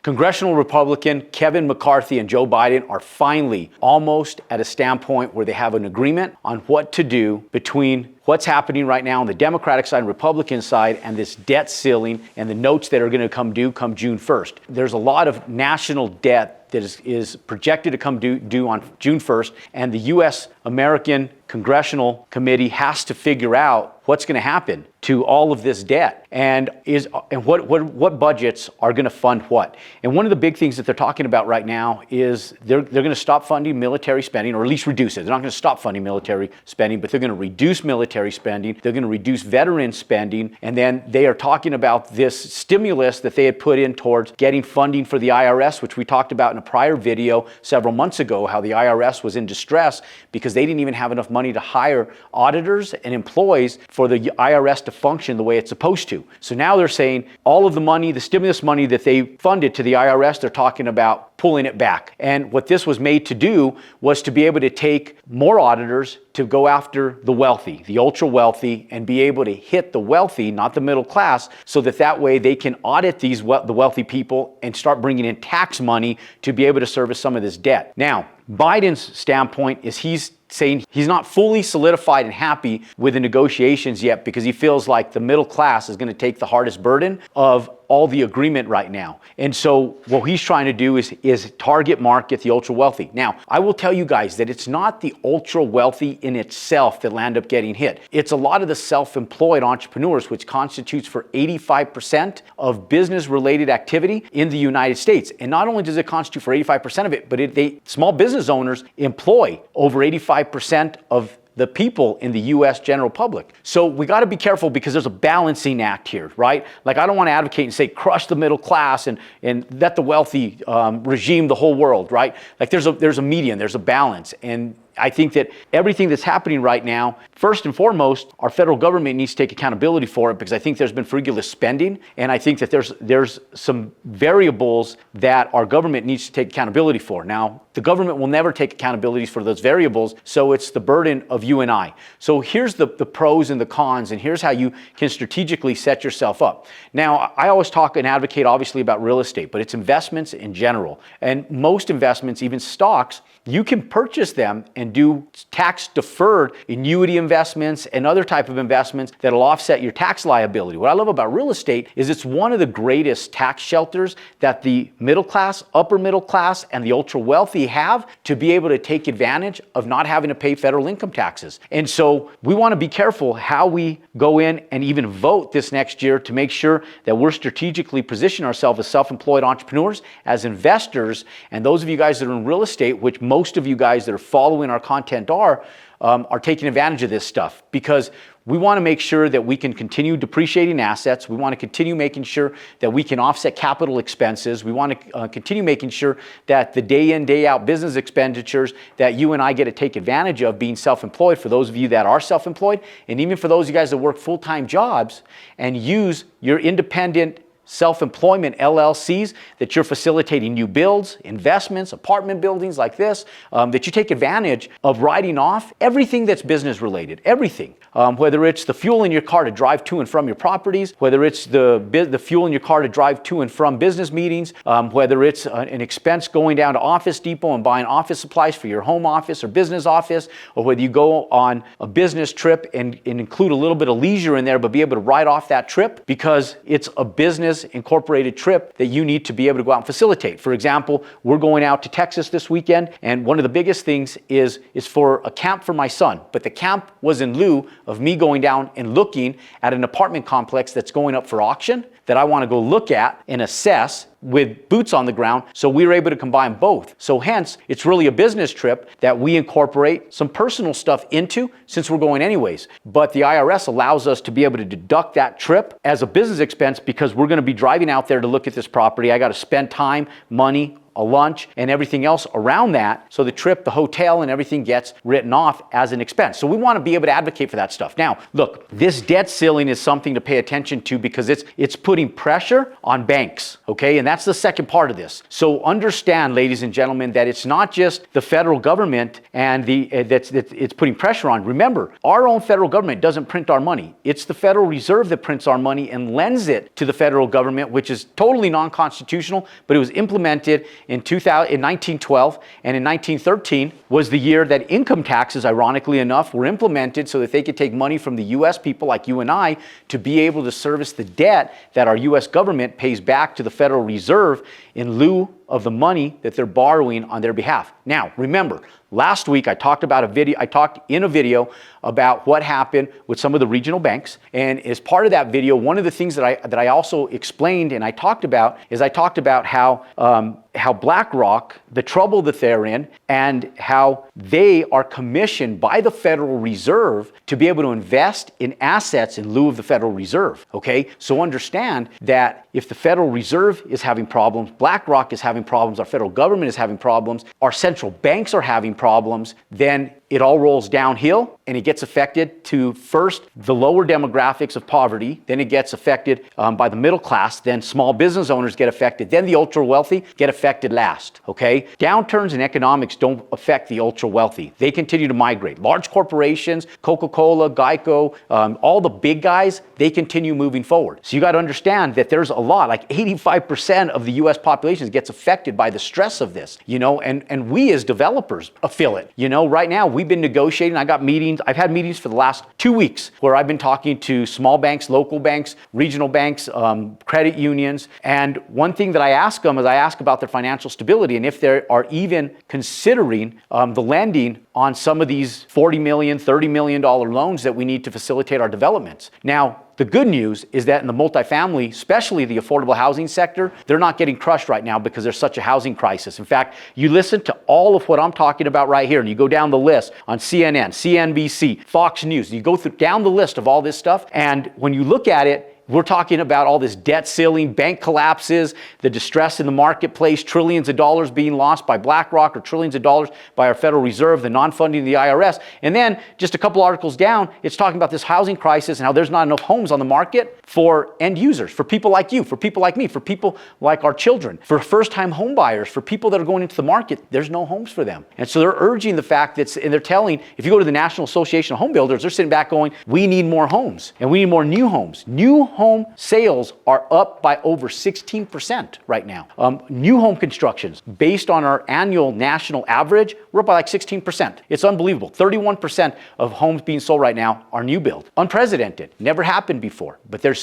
Congressional Republican Kevin McCarthy and Joe Biden are finally almost at a standpoint where they have an agreement on what to do between what's happening right now on the Democratic side and Republican side and this debt ceiling and the notes that are going to come due come June 1st. There's a lot of national debt that is projected to come due on June 1st, and the U.S. American Congressional Committee has to figure out what's going to happen to all of this debt and what budgets are going to fund what. And one of the big things that they're talking about right now is they're going to stop funding military spending, or at least reduce it. They're not going to stop funding military spending, but they're going to reduce military spending. They're going to reduce veteran spending. And then they are talking about this stimulus that they had put in towards getting funding for the IRS, which we talked about in a prior video several months ago, how the IRS was in distress because they didn't even have enough money to hire auditors and employees for the IRS to function the way it's supposed to. So now they're saying all of the money, the stimulus money that they funded to the IRS, they're talking about pulling it back. And what this was made to do was to be able to take more auditors to go after the wealthy, the ultra wealthy, and be able to hit the wealthy, not the middle class, so that way they can audit the wealthy people and start bringing in tax money to be able to service some of this debt. Now, Biden's standpoint is he's saying he's not fully solidified and happy with the negotiations yet because he feels like the middle class is going to take the hardest burden of all the agreement right now. And so what he's trying to do is target market the ultra wealthy. Now, I will tell you guys that it's not the ultra wealthy in itself that land up getting hit. It's a lot of the self-employed entrepreneurs, which constitutes for 85% of business-related activity in the United States. And not only does it constitute for 85% of it, but small business owners employ over 85% of the people in the U.S. general public. So we got to be careful because there's a balancing act here, right? Like, I don't want to advocate and say crush the middle class and let the wealthy regime the whole world, right? Like, there's a median, there's a balance. And I think that everything that's happening right now, first and foremost, our federal government needs to take accountability for it because I think there's been frivolous spending, and I think that there's some variables that our government needs to take accountability for. Now, the government will never take accountability for those variables, so it's the burden of you and I. So here's the pros and the cons, and here's how you can strategically set yourself up. Now, I always talk and advocate obviously about real estate, but it's investments in general. And most investments, even stocks, you can purchase them and do tax-deferred annuity investments and other type of investments that'll offset your tax liability. What I love about real estate is it's one of the greatest tax shelters that the middle class, upper middle class, and the ultra wealthy have to be able to take advantage of not having to pay federal income taxes. And so we want to be careful how we go in and even vote this next year to make sure that we're strategically positioning ourselves as self-employed entrepreneurs, as investors, and those of you guys that are in real estate, which most of you guys that are following our content are taking advantage of this stuff, because we want to make sure that we can continue depreciating assets. We want to continue making sure that we can offset capital expenses. We want to continue making sure that the day in, day out business expenditures that you and I get to take advantage of being self-employed, for those of you that are self-employed, and even for those of you guys that work full-time jobs and use your independent self-employment LLCs, that you're facilitating new builds, investments, apartment buildings like this, that you take advantage of writing off everything that's business related, everything. Whether it's the fuel in your car to drive to and from your properties, whether it's the fuel in your car to drive to and from business meetings, whether it's an expense going down to Office Depot and buying office supplies for your home office or business office, or whether you go on a business trip and include a little bit of leisure in there, but be able to write off that trip because it's a business incorporated trip that you need to be able to go out and facilitate. For example, we're going out to Texas this weekend, and one of the biggest things is for a camp for my son. But the camp was in lieu of me going down and looking at an apartment complex that's going up for auction that I want to go look at and assess with boots on the ground. So we were able to combine both. So hence, it's really a business trip that we incorporate some personal stuff into, since we're going anyways. But the IRS allows us to be able to deduct that trip as a business expense because we're going to be driving out there to look at this property. I got to spend time, money, a lunch, and everything else around that. So the trip, the hotel, and everything gets written off as an expense. So we want to be able to advocate for that stuff. Now, look, this debt ceiling is something to pay attention to because it's putting pressure on banks, okay? And And that's the second part of this. So understand, ladies and gentlemen, that it's not just the federal government and it's putting pressure on. Remember, our own federal government doesn't print our money. It's the Federal Reserve that prints our money and lends it to the federal government, which is totally non-constitutional, but it was implemented in 1912, and in 1913 was the year that income taxes, ironically enough, were implemented so that they could take money from the U.S. people like you and I to be able to service the debt that our U.S. government pays back to the Federal Reserve in lieu of the money that they're borrowing on their behalf. Now, remember, last week I talked in a video about what happened with some of the regional banks, and as part of that video, one of the things that I also explained and I talked about how BlackRock, the trouble that they're in, and how they are commissioned by the Federal Reserve to be able to invest in assets in lieu of the Federal Reserve, okay? So understand that if the Federal Reserve is having problems, BlackRock is having problems, our federal government is having problems, our central banks are having problems, then it all rolls downhill and it gets affected to first the lower demographics of poverty, then it gets affected by the middle class, then small business owners get affected, then the ultra wealthy get affected last, okay? Downturns in economics don't affect the ultra wealthy. They continue to migrate. Large corporations, Coca-Cola, Geico, all the big guys, they continue moving forward. So you got to understand that there's a lot, like 85% of the US population gets affected by the stress of this, you know, and we as developers feel it. You know, right now we've been negotiating. I've had meetings for the last 2 weeks where I've been talking to small banks, local banks, regional banks, credit unions. And one thing that I ask them is I ask about their financial stability and if they are even considering the lending on some of these $40 million, $30 million loans that we need to facilitate our developments. Now, the good news is that in the multifamily, especially the affordable housing sector, they're not getting crushed right now because there's such a housing crisis. In fact, you listen to all of what I'm talking about right here, and you go down the list on CNN, CNBC, Fox News, you go down the list of all this stuff, and when you look at it, we're talking about all this debt ceiling, bank collapses, the distress in the marketplace, trillions of dollars being lost by BlackRock or trillions of dollars by our Federal Reserve, the non-funding of the IRS. And then just a couple articles down, it's talking about this housing crisis and how there's not enough homes on the market for end users, for people like you, for people like me, for people like our children, for first-time home buyers, for people that are going into the market, there's no homes for them. And so they're urging the fact that, and they're telling, if you go to the National Association of Home Builders, they're sitting back going, we need more homes and we need more new homes. New home sales are up by over 16% right now. New home constructions, based on our annual national average, we're up by like 16%. It's unbelievable. 31% of homes being sold right now are new build. Unprecedented. Never happened before. But there is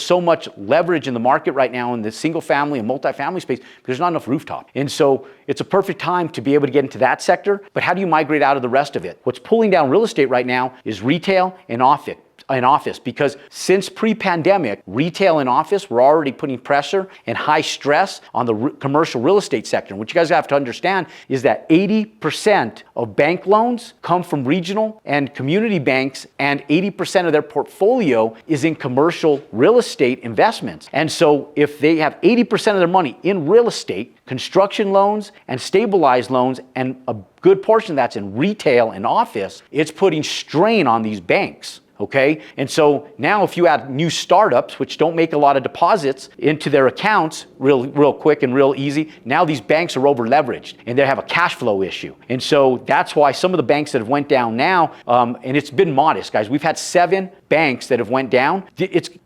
so much leverage in the market right now in the single family and multifamily space because there's not enough rooftop. And so it's a perfect time to be able to get into that sector. But how do you migrate out of the rest of it? What's pulling down real estate right now is retail and office, because since pre-pandemic, retail and office were already putting pressure and high stress on the commercial real estate sector. And what you guys have to understand is that 80% of bank loans come from regional and community banks, and 80% of their portfolio is in commercial real estate investments. And so if they have 80% of their money in real estate, construction loans and stabilized loans, and a good portion of that's in retail and office, it's putting strain on these banks. Okay, and so now if you add new startups, which don't make a lot of deposits into their accounts real quick and real easy, now these banks are over leveraged and they have a cash flow issue. And so that's why some of the banks that have went down now, and it's been modest, guys. We've had 7 banks that have went down.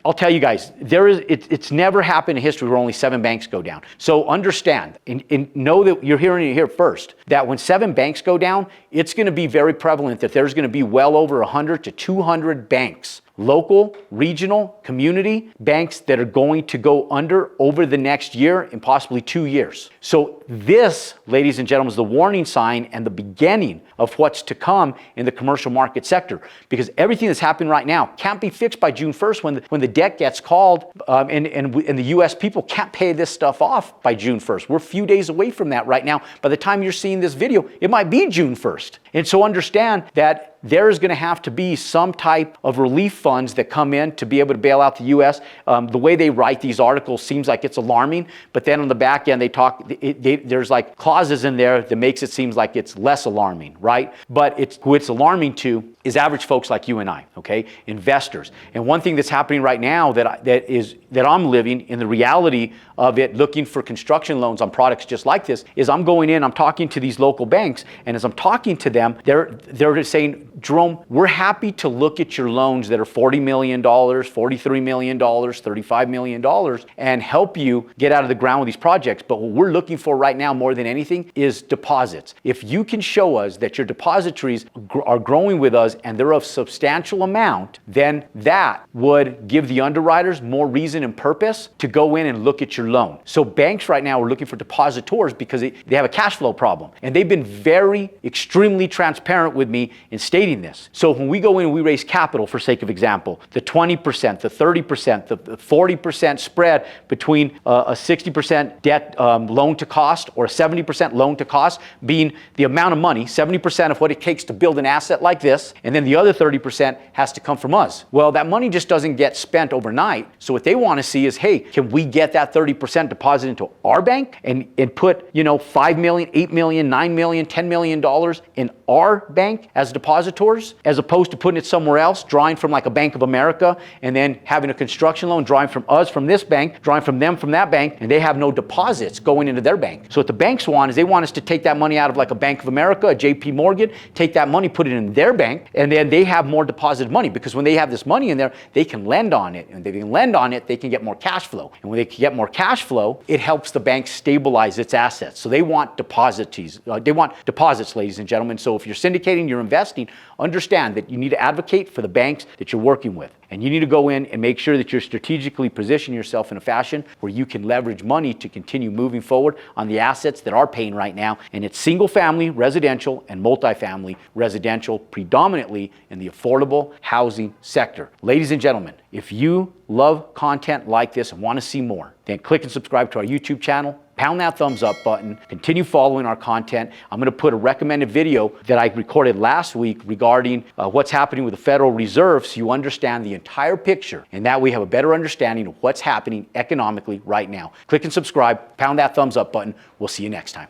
I'll tell you guys, it's never happened in history where only 7 banks go down. So understand and know that you're hearing it here first, that when 7 banks go down, it's going to be very prevalent that there's going to be well over 100 to 200 banks, local, regional, community banks that are going to go under over the next year and possibly 2 years. So this, ladies and gentlemen, is the warning sign and the beginning of what's to come in the commercial market sector, because everything that's happening right now can't be fixed by June 1st when the debt gets called, and the U.S. people can't pay this stuff off by June 1st. We're a few days away from that right now. By the time you're seeing this video, it might be June 1st. And so understand that there is going to have to be some type of relief funds that come in to be able to bail out the U.S. The way they write these articles seems like it's alarming, but then on the back end there's like clauses in there that makes it seem like it's less alarming, right? But who it's alarming to is average folks like you and I, okay? Investors. And one thing that's happening right now that I'm living in the reality of it, looking for construction loans on products just like this, is I'm going in, I'm talking to these local banks, and as I'm talking to them, they're saying, Jerome, we're happy to look at your loans that are $40 million, $43 million, $35 million, and help you get out of the ground with these projects. But what we're looking for right now more than anything is deposits. If you can show us that your depositories are growing with us and they're of substantial amount, then that would give the underwriters more reason and purpose to go in and look at your loan. So banks right now are looking for depositors because they have a cash flow problem. And they've been extremely transparent with me in stating this. So when we go in and we raise capital, for sake of example, the 20%, the 30%, the 40% spread between a 60% debt loan to cost or a 70% loan to cost being the amount of money, 70% of what it takes to build an asset like this, and then the other 30% has to come from us. Well, that money just doesn't get spent overnight. So what they want to see is, hey, can we get that 30% deposit into our bank and put, $5 million, $8 million, $9 million, $10 million in our bank as depositors, as opposed to putting it somewhere else, drawing from like a Bank of America, and then having a construction loan, drawing from us from this bank, drawing from them from that bank, and they have no deposits going into their bank. So what the banks want is they want us to take that money out of like a Bank of America, a JP Morgan, take that money, put it in their bank, and then they have more deposited money, because when they have this money in there, they can lend on it. And if they can lend on it, they can get more cash flow. And when they can get more cash flow, it helps the bank stabilize its assets. So they want deposits, ladies and gentlemen. So if you're syndicating, you're investing, understand that you need to advocate for the banks that you're working with. And you need to go in and make sure that you're strategically positioning yourself in a fashion where you can leverage money to continue moving forward on the assets that are paying right now. And it's single family residential and multifamily residential, predominantly in the affordable housing sector. Ladies and gentlemen, if you love content like this and want to see more, then click and subscribe to our YouTube channel. Pound that thumbs up button, continue following our content. I'm going to put a recommended video that I recorded last week regarding what's happening with the Federal Reserve, so you understand the entire picture, and that we have a better understanding of what's happening economically right now. Click and subscribe, pound that thumbs up button. We'll see you next time.